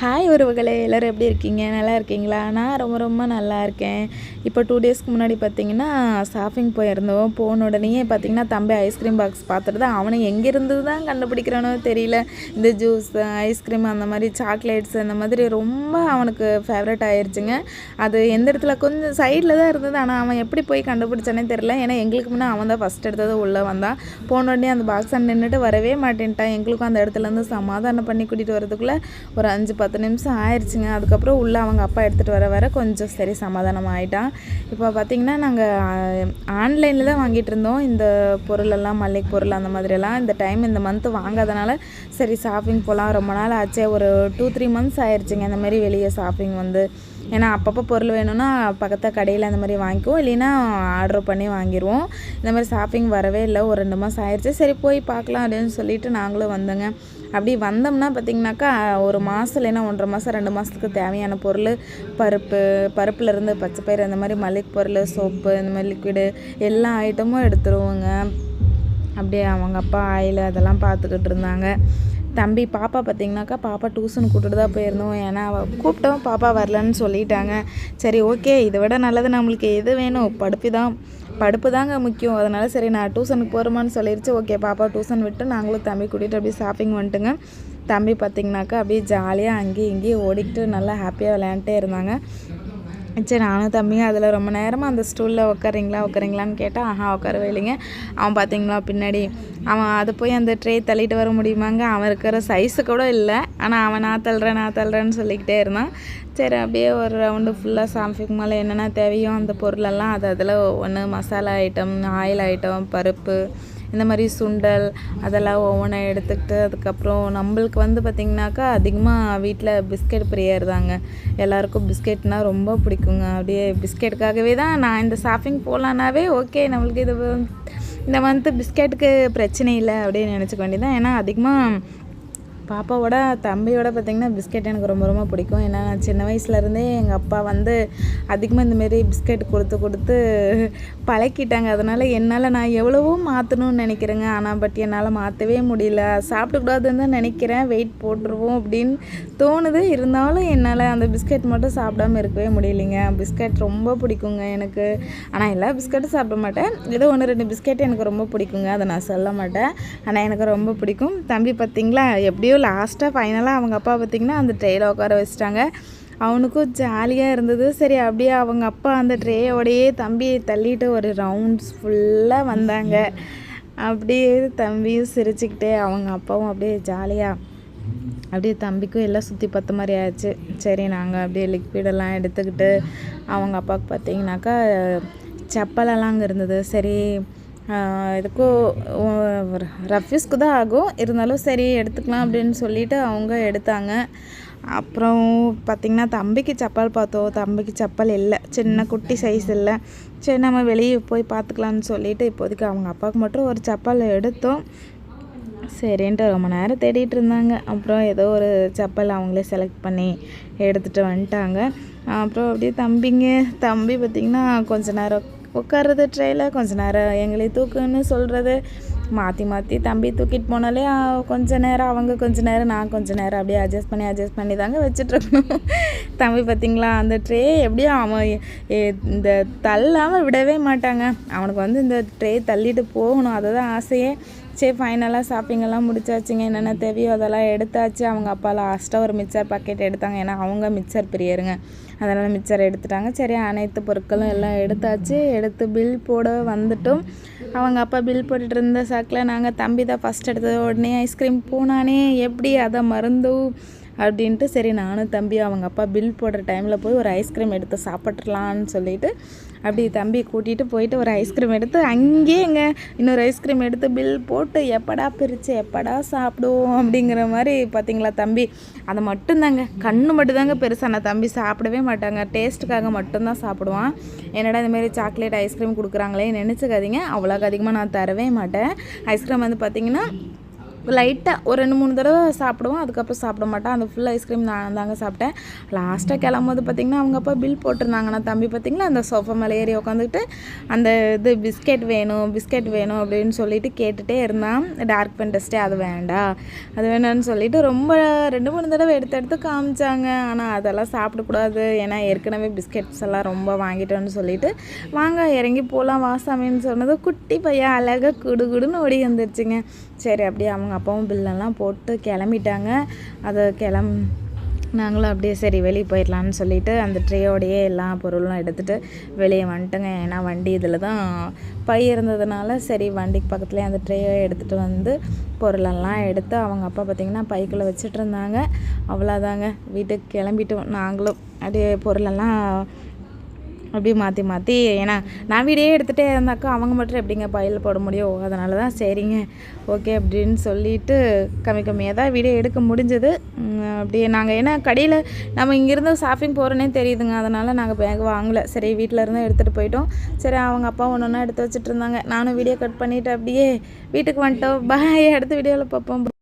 Hi உறவுகளே, எல்லோரும் எப்படி இருக்கீங்க? நல்லா இருக்கீங்களா? நான் ரொம்ப ரொம்ப நல்லா இருக்கேன். இப்போ 2 டேஸ்க்கு முன்னாடி பார்த்தீங்கன்னா ஷாப்பிங் போயிருந்தோம். போன உடனேயே பார்த்தீங்கன்னா தம்பி ஐஸ்கிரீம் பாக்ஸ் பார்த்துட்டு தான் அவனை எங்கேருந்து தான் கண்டுபிடிக்கிறானோ தெரியல. இந்த ஜூஸ், ஐஸ்கிரீம் அந்த மாதிரி சாக்லேட்ஸ் அந்த மாதிரி ரொம்ப அவனுக்கு ஃபேவரட் ஆயிடுச்சுங்க. அது எந்த இடத்துல கொஞ்சம் சைடில் தான் இருந்தது. ஆனால் அவன் எப்படி போய் கண்டுபிடிச்சானே தெரியல. ஏன்னா எங்களுக்கு முன்னே அவன் தான் ஃபஸ்ட் எடுத்தது உள்ளே வந்தான். போன உடனே அந்த பாக்ஸை நின்றுட்டு வரவே மாட்டேன்ட்டான். எங்களுக்கும் அந்த இடத்துலேருந்து சமாதானம் பண்ணி கூட்டிகிட்டு வரதுக்குள்ளே ஒரு 5-10 நிமிஷம் ஆயிடுச்சுங்க. அதுக்கப்புறம் உள்ளே அவங்க அப்பா எடுத்துகிட்டு வர கொஞ்சம் சரி சமாதானம் ஆகிட்டான். இப்போ பார்த்திங்கன்னா நாங்கள் ஆன்லைனில் தான் வாங்கிட்டு இருந்தோம் இந்த பொருளெல்லாம், மல்லிகை பொருள் அந்த மாதிரியெல்லாம். இந்த டைம் இந்த மந்த்து வாங்காதனால சரி ஷாப்பிங் போகலாம், ரொம்ப நாள் ஆச்சே, ஒரு 2-3 மந்த்ஸ் ஆயிடுச்சுங்க இந்த மாதிரி வெளியே ஷாப்பிங் வந்து. ஏன்னா அப்பப்போ பொருள் வேணும்னா பக்கத்து கடையில் அந்த மாதிரி வாங்கிக்குவோம், இல்லைன்னா ஆர்டர் பண்ணி வாங்கிடுவோம். இந்த மாதிரி ஷாப்பிங் வரவே இல்லை, ஒரு 2 மாதம் ஆயிடுச்சு. சரி போய் பார்க்கலாம் அப்படின்னு சொல்லிட்டு நாங்களும் வந்தோங்க. அப்படி வந்தோம்னா பார்த்திங்கனாக்கா ஒரு மாதம் இல்லைன்னா 1.5 மாதம் 2 மாதத்துக்கு தேவையான பொருள், பருப்புலேருந்து பச்சைப்பயிறு, அந்த மாதிரி மல்லிகை பொருள், சோப்பு, இந்த மாதிரி லிக்விடு எல்லா ஐட்டமும் எடுத்துருவோங்க. அப்படியே அவங்க அப்பா ஆயில் அதெல்லாம் பார்த்துக்கிட்டு இருந்தாங்க. தம்பி பாப்பா பார்த்திங்கனாக்கா பாப்பா டியூஷன் கூப்பிட்டு தான் போயிருந்தோம். ஏன்னா அவள் கூப்பிட்டோம், பாப்பா வரலன்னு சொல்லிட்டாங்க. சரி ஓகே, இதை விட நல்லது நம்மளுக்கு எது வேணும், படிப்பு தாங்க முக்கியம். அதனால் சரி நான் டியூஷனுக்கு போகிறோமான்னு சொல்லிடுச்சு. ஓகே, பாப்பா டியூஷன் விட்டு நாங்களும் தம்பி கூட்டிகிட்டு அப்படியே ஷாப்பிங் வந்துட்டுங்க. தம்பி பார்த்திங்கனாக்கா அப்படியே ஜாலியாக அங்கேயும் இங்கேயும் ஓடிக்கிட்டு நல்லா ஹாப்பியாக விளையாண்டுட்டே இருந்தாங்க. சரி நானும் தம்பியும் அதில் ரொம்ப நேரமாக அந்த ஸ்டூலில் உட்காரிங்களான்னு கேட்டால் உட்காரவே இல்லைங்க. அவன் பார்த்திங்களா பின்னாடி அவன் அதை போய் அந்த ட்ரே தள்ளிட்டு வர முடியுமாங்க, அவன் இருக்கிற சைஸு கூட இல்லை. ஆனால் அவன் நான் தள்ளுறேன்னு சொல்லிக்கிட்டே இருந்தான். சரி அப்படியே ஒரு ரவுண்டு ஃபுல்லாக ஷாப்பிங் மேலே என்னென்ன தேவையோ அந்த பொருளெல்லாம் அதில் ஒன்று மசாலா ஐட்டம், ஆயில் ஐட்டம், பருப்பு, இந்த மாதிரி சுண்டல் அதெல்லாம் ஒவ்வொன்றா எடுத்துக்கிட்டு, அதுக்கப்புறம் நம்மளுக்கு வந்து பார்த்திங்கனாக்கா அதிகமாக வீட்டில் பிஸ்கெட் பிரியர் தாங்க. எல்லாேருக்கும் பிஸ்கெட்னால் ரொம்ப பிடிக்குங்க. அப்படியே பிஸ்கெட்டுக்காகவே தான் நான் இந்த ஷாப்பிங் போகலான்னாவே ஓகே, நம்மளுக்கு இந்த மந்த்து பிஸ்கெட்டுக்கு பிரச்சனை இல்லை அப்படின்னு நினச்சிக்க வேண்டியதான். ஏன்னா அதிகமாக பாப்பாவோட தம்பியோட பார்த்திங்கன்னா பிஸ்கெட் எனக்கு ரொம்ப ரொம்ப பிடிக்கும். ஏன்னா நான் சின்ன வயசுலேருந்தே எங்கள் அப்பா வந்து அதிகமாக இந்தமாரி பிஸ்கெட் கொடுத்து பழக்கிட்டாங்க. அதனால் என்னால் நான் எவ்வளவோ மாற்றணும்னு நினைக்கிறேங்க. ஆனால் பட் என்னால் மாற்றவே முடியல. சாப்பிடக்கூடாதுன்னு தான் நினைக்கிறேன், வெயிட் போட்டுருவோம் அப்படின்னு தோணுது. இருந்தாலும் என்னால் அந்த பிஸ்கெட் மட்டும் சாப்பிடாமல் இருக்கவே முடியலைங்க. பிஸ்கெட் ரொம்ப பிடிக்குங்க எனக்கு. ஆனால் எல்லா பிஸ்கெட்டும் சாப்பிட மாட்டேன், ஏதோ 1-2 பிஸ்கெட் எனக்கு ரொம்ப பிடிக்குங்க. அதை நான் சொல்ல மாட்டேன், ஆனால் எனக்கு ரொம்ப பிடிக்கும். தம்பி பார்த்திங்களா எப்படியோ லாஸ்ட்டாக ஃபைனலாக அவங்க அப்பா பார்த்திங்கன்னா அந்த ட்ரெயில் உட்கார வச்சுட்டாங்க. அவனுக்கும் ஜாலியாக இருந்தது. சரி அப்படியே அவங்க அப்பா அந்த ட்ரேயோடையே தம்பியை தள்ளிட்டு ஒரு ரவுண்ட்ஸ் ஃபுல்லாக வந்தாங்க. அப்படியே தம்பியும் சிரிச்சுக்கிட்டே அவங்க அப்பாவும் அப்படியே ஜாலியாக அப்படியே தம்பிக்கும் எல்லாம் சுற்றி பார்த்த மாதிரி ஆயிடுச்சு. சரி நாங்கள் அப்படியே லிக்விடெல்லாம் எடுத்துக்கிட்டு அவங்க அப்பாவுக்கு பார்த்திங்கனாக்கா செப்பலெல்லாம் அங்கே இருந்தது. சரி இதுக்கும் ரஃப்யூஸ்க்கு தான் ஆகும், இருந்தாலும் சரி எடுத்துக்கலாம் அப்படின்னு சொல்லிவிட்டு அவங்க எடுத்தாங்க. அப்புறம் பார்த்திங்கன்னா தம்பிக்கு செப்பல் பார்த்தோம். தம்பிக்கு செப்பல் இல்லை, சின்ன குட்டி சைஸ் இல்லை. சரி நம்ம வெளியே போய் பார்த்துக்கலான்னு சொல்லிவிட்டு இப்போதைக்கு அவங்க அப்பாவுக்கு மட்டும் ஒரு செப்பல் எடுத்தோம். சரின்ட்டு ரொம்ப நேரம் தேடிட்டு இருந்தாங்க. அப்புறம் ஏதோ ஒரு செப்பல் அவங்களே செலக்ட் பண்ணி எடுத்துகிட்டு வந்துட்டாங்க. அப்புறம் அப்படியே தம்பி பார்த்திங்கன்னா கொஞ்ச நேரம் உட்கார்றது ட்ரெயில், கொஞ்ச நேரம் எங்களை தூக்குன்னு சொல்கிறது, மாற்றி தம்பி தூக்கிட்டு போனாலே கொஞ்சம் நேரம் அவங்க கொஞ்சம் நேரம் நான் கொஞ்சம் நேரம் அப்படியே அட்ஜஸ்ட் பண்ணி தாங்க வச்சிட்ருக்கணும். தம்பி பார்த்திங்களா அந்த ட்ரே எப்படியும் அவன் இந்த தள்ளாமல் விடவே மாட்டாங்க. அவனுக்கு வந்து இந்த ட்ரே தள்ளிட்டு போகணும், அதுதான் ஆசையே. சரி ஃபைனலாக ஷாப்பிங்கெல்லாம் முடிச்சாச்சுங்க. என்னென்ன தேவையோ அதெல்லாம் எடுத்தாச்சு. அவங்க அப்பா லாஸ்ட்டாக ஒரு மிக்சர் பாக்கெட் எடுத்தாங்க. ஏன்னா அவங்க மிக்சர் பிரியருங்க, அதனால் மிக்சர் எடுத்துட்டாங்க. சரி அனைத்து பொருட்களும் எல்லாம் எடுத்து பில் போட வந்துட்டோம். அவங்க அப்பா பில் போட்டுட்டு இருந்த சாக்கில் நாங்கள் தம்பி தான் ஃபஸ்ட் எடுத்தது. உடனே ஐஸ்கிரீம் போனானே எப்படி அதை மறந்தும் அப்படின்ட்டு சரி நானும் தம்பி அவங்க அப்பா பில் போடுற டைமில் போய் ஒரு ஐஸ்கிரீம் எடுத்து சாப்பிட்றலான்னு சொல்லிவிட்டு அப்படி தம்பி கூட்டிகிட்டு போயிட்டு ஒரு ஐஸ்கிரீம் எடுத்து அங்கேயே இன்னொரு ஐஸ்கிரீம் எடுத்து பில் போட்டு எப்படா சாப்பிடுவோம் அப்படிங்கிற மாதிரி. பார்த்திங்களா தம்பி அதை மட்டும்தாங்க, கண்ணு மட்டும்தாங்க பெருசான தம்பி சாப்பிடவே மாட்டாங்க, டேஸ்ட்டுக்காக மட்டும்தான் சாப்பிடுவான். என்னடா இந்தமாரி சாக்லேட் ஐஸ்கிரீம் கொடுக்குறாங்களே நினச்சிக்காதீங்க, அவ்வளோக்கு அதிகமாக நான் தரவே மாட்டேன். ஐஸ்கிரீம் வந்து பார்த்திங்கன்னா லைட்டாக ஒரு 2-3 தடவை சாப்பிடுவோம். அதுக்கப்புறம் சாப்பிட மாட்டேன். அந்த ஃபுல் ஐஸ்கிரீம் நான் தாங்க சாப்பிட்டேன். லாஸ்ட்டாக கிளம்பும்போது பார்த்திங்கன்னா அவங்க அப்பா பில் போட்டிருந்தாங்க. நான் தம்பி பார்த்திங்களா அந்த சோஃபா மேலே ஏறி உட்காந்துக்கிட்டு அந்த இது பிஸ்கெட் வேணும் அப்படின்னு சொல்லிட்டு கேட்டுகிட்டே இருந்தான். டார்க் ஃபேண்டஸ்டி அது வேண்டாம் அது வேணும்னு சொல்லிட்டு ரொம்ப 2-3 தடவை எடுத்து காமிச்சாங்க. ஆனால் அதெல்லாம் சாப்பிடக்கூடாது, ஏன்னா ஏற்கனவே பிஸ்கெட்ஸ் எல்லாம் ரொம்ப வாங்கிட்டோன்னு சொல்லிட்டு வாங்க இறங்கி போகலாம் வாசாமின்னு சொன்னது குட்டி பையன் அழகாக குடுன்னு ஓடி வந்துருச்சுங்க. சரி அப்படியே அவங்க அப்பாவும் பில்லெல்லாம் போட்டு கிளம்பிட்டாங்க. அது நாங்களும் அப்படியே சரி வெளியே போயிடலான்னு சொல்லிட்டு அந்த ட்ரேயோடையே எல்லா பொருளும் எடுத்துகிட்டு வெளியே வந்துட்டுங்க. ஏன்னா வண்டி இதில் தான் பை இருந்ததுனால சரி வண்டிக்கு பக்கத்துலேயே அந்த ட்ரேயை எடுத்துகிட்டு வந்து பொருளெல்லாம் எடுத்து அவங்க அப்பா பார்த்திங்கன்னா பைக்குள்ளே வச்சுட்டு இருந்தாங்க. அவ்வளோதாங்க வீட்டுக்கு கிளம்பிட்டோம். நாங்களும் அப்படியே பொருளெல்லாம் அப்படியே மாற்றி ஏன்னா நான் வீடியோ எடுத்துகிட்டே இருந்தாக்கா அவங்க மட்டும் எப்படிங்க பையில் போட முடியும். அதனால தான் சரிங்க ஓகே அப்படின்னு சொல்லிட்டு கம்மியாக தான் வீடியோ எடுக்க முடிஞ்சது. அப்படியே நாங்கள் ஏன்னா கடையில் நம்ம இங்கேருந்து ஷாப்பிங் போகிறோன்னே தெரியுதுங்க. அதனால் நாங்கள் பேக் வாங்கலை. சரி வீட்டில் இருந்து எடுத்துகிட்டு போயிட்டோம். சரி அவங்க அப்பா ஒன்று எடுத்து வச்சுட்டு இருந்தாங்க. நானும் வீடியோ கட் பண்ணிவிட்டு அப்படியே வீட்டுக்கு வந்துட்டோம். பாய், அடுத்த வீடியோவில் பார்ப்போம்.